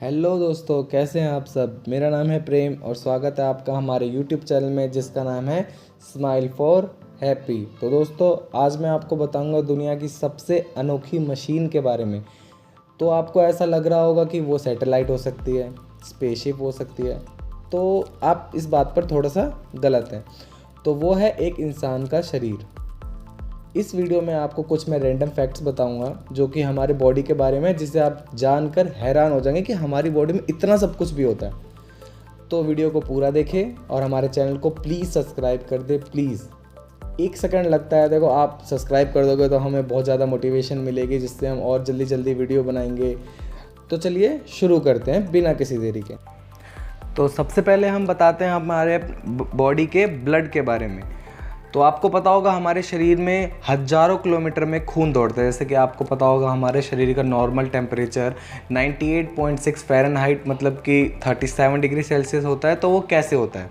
Hello दोस्तों, कैसे हैं आप सब। मेरा नाम है प्रेम और स्वागत है आपका हमारे यूट्यूब चैनल में जिसका नाम है स्माइल फॉर हैप्पी। तो दोस्तों, आज मैं आपको बताऊंगा दुनिया की सबसे अनोखी मशीन के बारे में। तो आपको ऐसा लग रहा होगा कि वो सैटेलाइट हो सकती है, स्पेसशिप हो सकती है, तो आप इस बात पर थोड़ा सा गलत हैं। तो वो है एक इंसान का शरीर। इस वीडियो में आपको कुछ मैं रैंडम फैक्ट्स बताऊंगा जो कि हमारे बॉडी के बारे में, जिसे आप जानकर हैरान हो जाएंगे कि हमारी बॉडी में इतना सब कुछ भी होता है। तो वीडियो को पूरा देखें और हमारे चैनल को प्लीज़ सब्सक्राइब कर दे। प्लीज़, 1 सेकंड लगता है। देखो, आप सब्सक्राइब कर दोगे तो हमें बहुत ज़्यादा मोटिवेशन मिलेगी, जिससे हम और जल्दी जल्दी वीडियो बनाएंगे। तो चलिए शुरू करते हैं बिना किसी देरी के। तो सबसे पहले हम बताते हैं हमारे बॉडी के ब्लड के बारे में। तो आपको पता होगा हमारे शरीर में हज़ारों किलोमीटर में खून दौड़ता है। जैसे कि आपको पता होगा हमारे शरीर का नॉर्मल टेम्परेचर 98.6 फ़ारेनहाइट मतलब कि 37 डिग्री सेल्सियस होता है। तो वो कैसे होता है?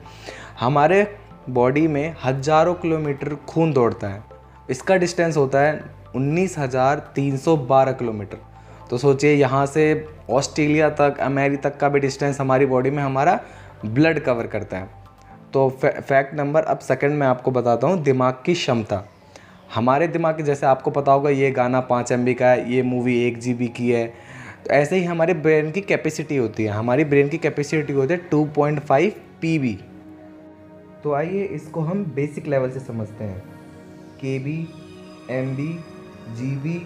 हमारे बॉडी में हज़ारों किलोमीटर खून दौड़ता है। इसका डिस्टेंस होता है 19,312 किलोमीटर। तो सोचिए, यहाँ से ऑस्ट्रेलिया तक, अमेरिका तक का भी डिस्टेंस हमारी बॉडी में हमारा ब्लड कवर करता है। तो फैक्ट नंबर अब सेकंड में आपको बताता हूँ, दिमाग की क्षमता। हमारे दिमाग की, जैसे आपको पता होगा ये गाना 5 MB का है, ये मूवी 1 GB की है, तो ऐसे ही हमारे ब्रेन की कैपेसिटी होती है। हमारी ब्रेन की कैपेसिटी होती है 2.5 PB। तो आइए इसको हम बेसिक लेवल से समझते हैं। KB, MB, GB,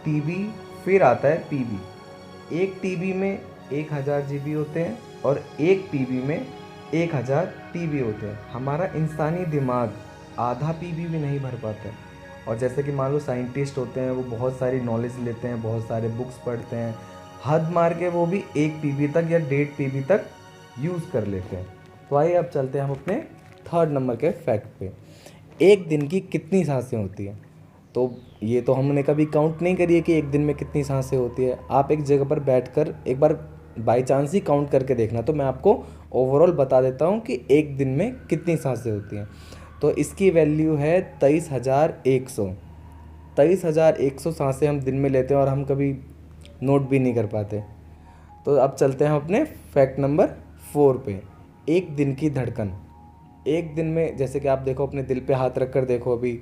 TB, फिर आता है PB। एक TB में 1000 GB होते हैं और एक PB में 1000 TB होते हैं। हमारा इंसानी दिमाग आधा PB भी नहीं भर पाता है। और जैसे कि मान लो साइंटिस्ट होते हैं, वो बहुत सारी नॉलेज लेते हैं, बहुत सारे बुक्स पढ़ते हैं, हद मार के वो भी 1 PB तक या 1.5 PB तक यूज़ कर लेते हैं। तो आइए अब चलते हैं हम अपने थर्ड नंबर के फैक्ट पे। एक दिन की कितनी सांसें होती हैं? तो ये तो हमने कभी काउंट नहीं करी है कि एक दिन में कितनी सांसें होती है। आप एक जगह पर बैठकर एक बार बाई चांस ही काउंट करके देखना। तो मैं आपको ओवरऑल बता देता हूँ कि एक दिन में कितनी सांसें होती हैं। तो इसकी वैल्यू है 23,100। 23,100 सांसें हम दिन में लेते हैं और हम कभी नोट भी नहीं कर पाते। तो अब चलते हैं अपने फैक्ट नंबर 4 पे। एक दिन की धड़कन। एक दिन में, जैसे कि आप देखो, अपने दिल पे हाथ रख कर देखो अभी।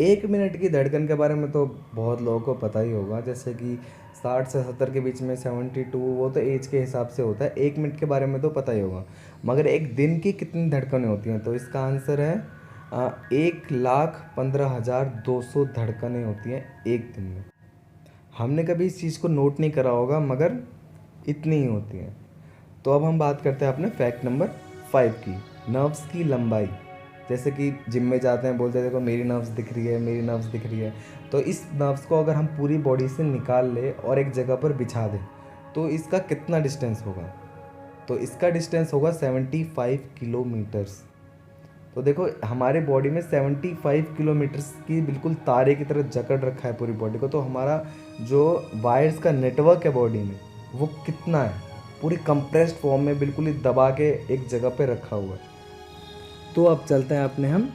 1 मिनट की धड़कन के बारे में तो बहुत लोगों को पता ही होगा। जैसे कि 60 से 70 के बीच में 72, वो तो एज के हिसाब से होता है। 1 मिनट के बारे में तो पता ही होगा, मगर एक दिन की कितनी धड़कनें होती हैं? तो इसका आंसर है 1,15,200 धड़कनें होती हैं एक दिन में। हमने कभी इस चीज़ को नोट नहीं करा होगा, मगर इतनी ही होती हैं। तो अब हम बात करते हैं अपने फैक्ट नंबर 5 की, नर्व्स की लंबाई। जैसे कि जिम में जाते हैं, बोलते हैं देखो मेरी नर्व्स दिख रही है, मेरी नर्व्स दिख रही है। तो इस नर्व्स को अगर हम पूरी बॉडी से निकाल ले और एक जगह पर बिछा दें तो इसका कितना डिस्टेंस होगा? तो इसका डिस्टेंस होगा 75 किलोमीटर्स। तो देखो, हमारे बॉडी में 75 किलोमीटर्स की बिल्कुल तारे की तरह जकड़ रखा है पूरी बॉडी को। तो हमारा जो वायर्स का नेटवर्क है बॉडी में, वो कितना है? पूरी कंप्रेस्ड फॉर्म में बिल्कुल ही दबा के एक जगह पे रखा हुआ है। तो अब चलते हैं अपने हम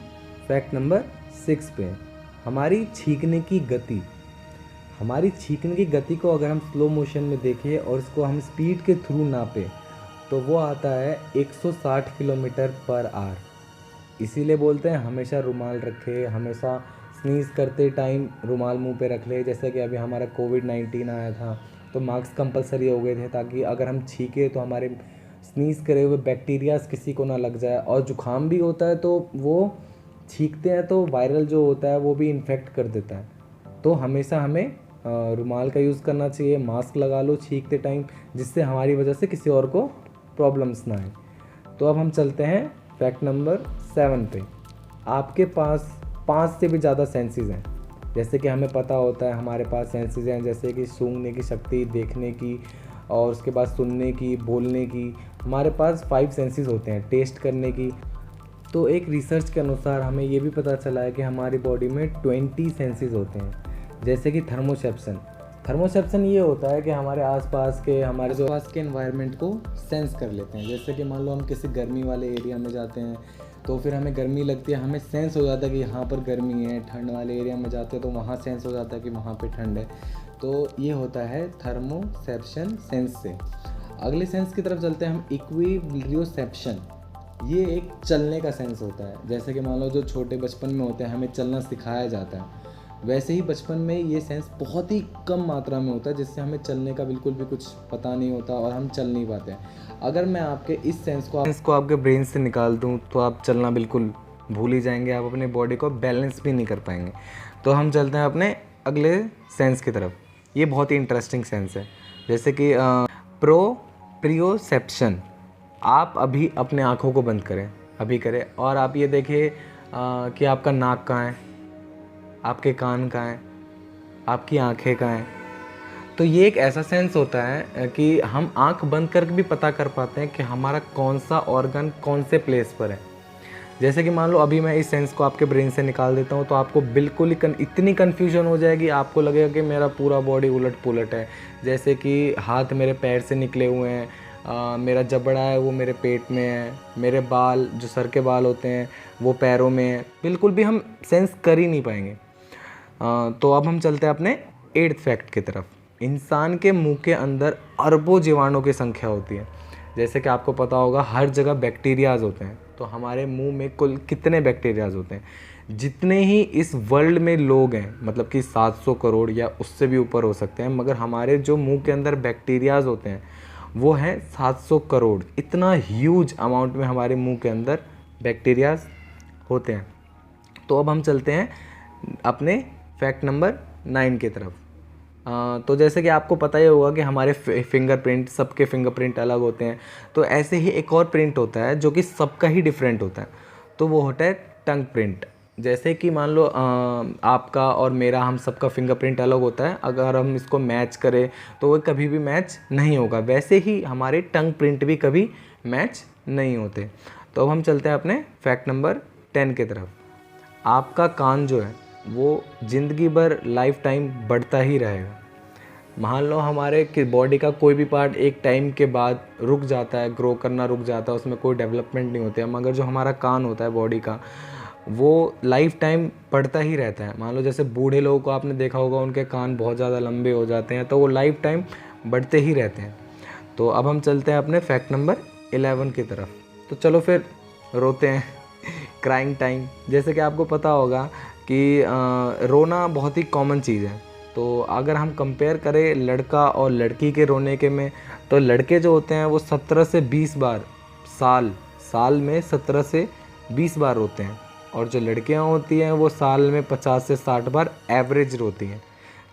फैक्ट नंबर 6 पे, हमारी छींकने की गति। हमारी छींकने की गति को अगर हम स्लो मोशन में देखें और इसको हम स्पीड के थ्रू नापें तो वो आता है 160 किलोमीटर पर आवर। इसीलिए बोलते हैं हमेशा रुमाल रखे, हमेशा स्नीज़ करते टाइम रुमाल मुंह पे रख ले। जैसे कि अभी हमारा कोविड-19 आया था तो मास्क कंपलसरी हो गए थे, ताकि अगर हम छींके तो हमारे स्नीज़ करे हुए बैक्टीरियाज किसी को ना लग जाए। और जुकाम भी होता है तो वो छींकते हैं तो वायरल जो होता है वो भी इन्फेक्ट कर देता है। तो हमेशा हमें रुमाल का यूज़ करना चाहिए, मास्क लगा लो छींकते टाइम, जिससे हमारी वजह से किसी और को प्रॉब्लम्स ना आए। तो अब हम चलते हैं फैक्ट नंबर 7 पे। आपके पास 5 से भी ज़्यादा सेंसेस हैं। जैसे कि हमें पता होता है हमारे पास सेंसेस हैं, जैसे कि सूंघने की शक्ति, देखने की, और उसके बाद सुनने की, बोलने की। हमारे पास 5 सेंसेस होते हैं, टेस्ट करने की। तो एक रिसर्च के अनुसार हमें ये भी पता चला है कि हमारी बॉडी में 20 सेंसेस होते हैं। जैसे कि थर्मोसेप्शन। थर्मोसेप्शन ये होता है कि हमारे आसपास के, हमारे जो आसपास के एनवायरनमेंट को सेंस कर लेते हैं। जैसे कि मान लो हम किसी गर्मी वाले एरिया में जाते हैं तो फिर हमें गर्मी लगती है, हमें सेंस हो जाता है कि यहाँ पर गर्मी है। ठंड वाले एरिया में जाते हैं तो वहाँ सेंस हो जाता है कि वहाँ पे ठंड है। तो ये होता है थर्मोसेप्शन सेंस से। अगले सेंस की तरफ चलते हैं हम, इक्विलिब्रियोसेप्शन। ये एक चलने का सेंस होता है। जैसे कि मान लो जो छोटे बचपन में होते हैं हमें चलना सिखाया जाता है, वैसे ही बचपन में ये सेंस बहुत ही कम मात्रा में होता है, जिससे हमें चलने का बिल्कुल भी कुछ पता नहीं होता और हम चल नहीं पाते हैं। अगर मैं आपके इस सेंस को आपके ब्रेन से निकाल दूं तो आप चलना बिल्कुल भूल ही जाएंगे, आप अपने बॉडी को बैलेंस भी नहीं कर पाएंगे। तो हम चलते हैं अपने अगले सेंस की तरफ। ये बहुत ही इंटरेस्टिंग सेंस है, जैसे कि प्रोप्रियोसेप्शन। आप अभी अपने आँखों को बंद करें, अभी करें, और आप ये देखिए कि आपका नाक कहाँ है, आपके कान कहाँ हैं, आपकी आंखें कहाँ हैं। तो ये एक ऐसा सेंस होता है कि हम आंख बंद करके भी पता कर पाते हैं कि हमारा कौन सा ऑर्गन कौन से प्लेस पर है। जैसे कि मान लो अभी मैं इस सेंस को आपके ब्रेन से निकाल देता हूँ तो आपको बिल्कुल ही इतनी कन्फ्यूजन हो जाएगी, आपको लगेगा कि मेरा पूरा बॉडी उलट पुलट है। जैसे कि हाथ मेरे पैर से निकले हुए हैं, मेरा जबड़ा है वो मेरे पेट में है, मेरे बाल जो सर के बाल होते हैं वो पैरों में है, बिल्कुल भी हम सेंस कर ही नहीं पाएंगे। तो अब हम चलते हैं अपने 8th फैक्ट की तरफ। इंसान के मुंह के अंदर अरबों जीवाणुओं की संख्या होती है। जैसे कि आपको पता होगा हर जगह बैक्टीरियाज होते हैं, तो हमारे मुंह में कुल कितने बैक्टीरियाज होते हैं? जितने ही इस वर्ल्ड में लोग हैं, मतलब कि 700 करोड़ या उससे भी ऊपर हो सकते हैं, मगर हमारे जो मुंह के अंदर बैक्टीरियाज होते हैं वो हैं 700 करोड़। इतना ह्यूज अमाउंट में हमारे मुंह के अंदर बैक्टीरियाज होते हैं। तो अब हम चलते हैं अपने फैक्ट नंबर 9 की तरफ। तो जैसे कि आपको पता ही होगा कि हमारे फिंगरप्रिंट, सबके फिंगरप्रिंट अलग होते हैं, तो ऐसे ही एक और प्रिंट होता है जो कि सबका ही डिफरेंट होता है, तो वो होता है टंग प्रिंट। जैसे कि मान लो आपका और मेरा, हम सबका फिंगरप्रिंट अलग होता है, अगर हम इसको मैच करें तो वो कभी भी मैच नहीं होगा। वैसे ही हमारे टंग प्रिंट भी कभी मैच नहीं होते। तो अब हम चलते हैं अपने फैक्ट नंबर 10 की तरफ। आपका कान जो है वो ज़िंदगी भर लाइफ टाइम बढ़ता ही रहेगा। मान लो हमारे बॉडी का कोई भी पार्ट एक टाइम के बाद रुक जाता है, ग्रो करना रुक जाता है, उसमें कोई डेवलपमेंट नहीं होती है, मगर जो हमारा कान होता है बॉडी का, वो लाइफ टाइम बढ़ता ही रहता है। मान लो जैसे बूढ़े लोगों को आपने देखा होगा, उनके कान बहुत ज़्यादा लंबे हो जाते हैं, तो वो लाइफ टाइम बढ़ते ही रहते हैं। तो अब हम चलते हैं अपने फैक्ट नंबर 11 की तरफ। तो चलो फिर रोते हैं क्राइंग टाइम। जैसे कि आपको पता होगा कि रोना बहुत ही कॉमन चीज़ है। तो अगर हम कंपेयर करें लड़का और लड़की के रोने के में, तो लड़के जो होते हैं वो 17 से 20 बार साल में 17 से 20 बार रोते हैं, और जो लड़कियां होती हैं वो साल में 50 से 60 बार एवरेज रोती हैं।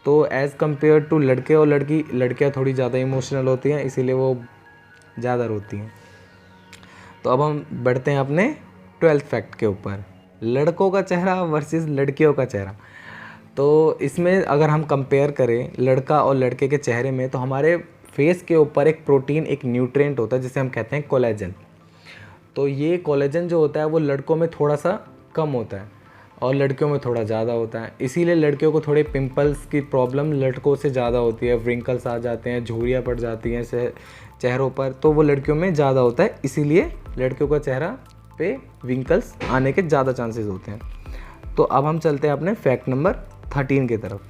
तो एज़ कम्पेयर टू लड़के और लड़की, लड़कियां थोड़ी ज़्यादा इमोशनल होती हैं, इसीलिए वो ज़्यादा रोती हैं। तो अब हम बढ़ते हैं अपने 12th फैक्ट के ऊपर, लड़कों का चेहरा वर्सेस लड़कियों का चेहरा। तो इसमें अगर हम कंपेयर करें लड़का और लड़के के चेहरे में, तो हमारे फेस के ऊपर एक प्रोटीन, एक न्यूट्रिएंट होता है जिसे हम कहते हैं कोलेजन। तो ये कोलेजन जो होता है वो लड़कों में थोड़ा सा कम होता है और लड़कियों में थोड़ा ज़्यादा होता है। इसीलिए लड़कियों को थोड़े पिंपल्स की प्रॉब्लम लड़कों से ज़्यादा होती है, व्रिंकल्स आ जाते हैं, झुर्रियाँ पड़ जाती हैं चेहरों पर, तो वो लड़कियों में ज़्यादा होता है। इसीलिए लड़कियों का चेहरा पे विंकल्स आने के ज़्यादा चांसेस होते हैं। तो अब हम चलते हैं अपने फैक्ट नंबर 13 की तरफ,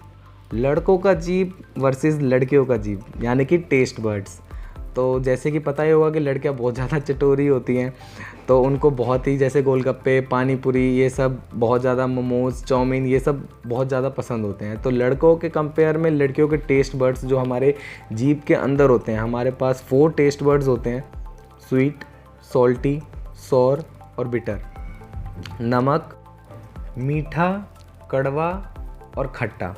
लड़कों का जीभ वर्सेस लड़कियों का जीभ, यानी कि टेस्ट बर्ड्स। तो जैसे कि पता ही होगा कि लड़कियां बहुत ज़्यादा चटोरी होती हैं, तो उनको बहुत ही, जैसे गोलगप्पे, पानी पूरी, ये सब बहुत ज़्यादा, मोमोज, चाउमीन, ये सब बहुत ज़्यादा पसंद होते हैं। तो लड़कों के कंपेयर में लड़कियों के टेस्ट बर्ड्स जो हमारे जीभ के अंदर होते हैं, हमारे पास 4 टेस्ट बर्ड्स होते हैं, स्वीट, सॉल्टी, सौर और बिटर। नमक, मीठा, कड़वा और खट्टा।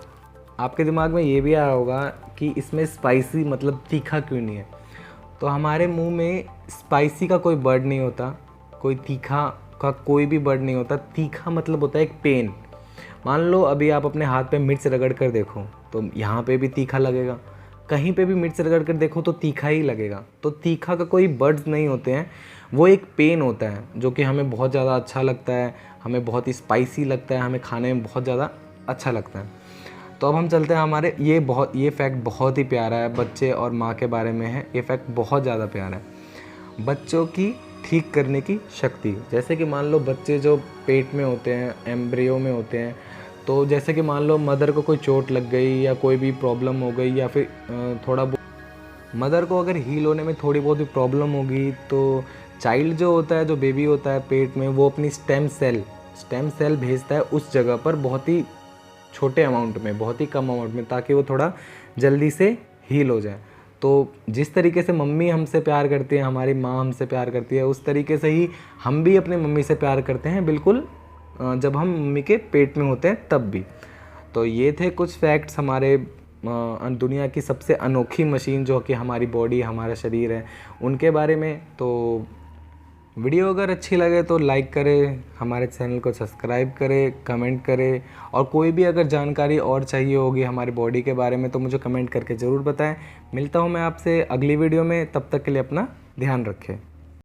आपके दिमाग में ये भी आ रहा होगा कि इसमें स्पाइसी मतलब तीखा क्यों नहीं है। तो हमारे मुंह में स्पाइसी का कोई वर्ड नहीं होता, कोई तीखा का कोई भी वर्ड नहीं होता। तीखा मतलब होता है एक पेन। मान लो अभी आप अपने हाथ पे मिर्च रगड़ कर देखो तो यहाँ पे भी तीखा लगेगा, कहीं पे भी मिर्च रगड़ कर देखो तो तीखा ही लगेगा। तो तीखा का कोई वर्ड्स नहीं होते हैं, वो एक पेन होता है जो कि हमें बहुत ज़्यादा अच्छा लगता है, हमें बहुत ही स्पाइसी लगता है, हमें खाने में बहुत ज़्यादा अच्छा लगता है। तो अब हम चलते हैं हमारे, ये फैक्ट बहुत ही प्यारा है, बच्चे और माँ के बारे में है। ये फैक्ट बहुत ज़्यादा प्यारा है, बच्चों की ठीक करने की शक्ति। जैसे कि मान लो बच्चे जो पेट में होते हैं, एम्ब्रियो में होते हैं, तो जैसे कि मान लो मदर को कोई चोट लग गई या कोई भी प्रॉब्लम हो गई या फिर मदर को अगर हील होने में थोड़ी बहुत भी प्रॉब्लम होगी तो चाइल्ड जो होता है, जो बेबी होता है पेट में, वो अपनी स्टेम सेल भेजता है उस जगह पर बहुत ही छोटे अमाउंट में, बहुत ही कम अमाउंट में, ताकि वो थोड़ा जल्दी से हील हो जाए। तो जिस तरीके से मम्मी हमसे प्यार करती है, हमारी माँ हमसे प्यार करती है, उस तरीके से ही हम भी अपनी मम्मी से प्यार करते हैं, बिल्कुल जब हम मम्मी के पेट में होते हैं तब भी। तो ये थे कुछ फैक्ट्स हमारे दुनिया की सबसे अनोखी मशीन जो कि हमारी बॉडी, हमारा शरीर है, उनके बारे में। तो वीडियो अगर अच्छी लगे तो लाइक करें, हमारे चैनल को सब्सक्राइब करें, कमेंट करें, और कोई भी अगर जानकारी और चाहिए होगी हमारी बॉडी के बारे में तो मुझे कमेंट करके ज़रूर बताएं। मिलता हूं मैं आपसे अगली वीडियो में, तब तक के लिए अपना ध्यान रखें।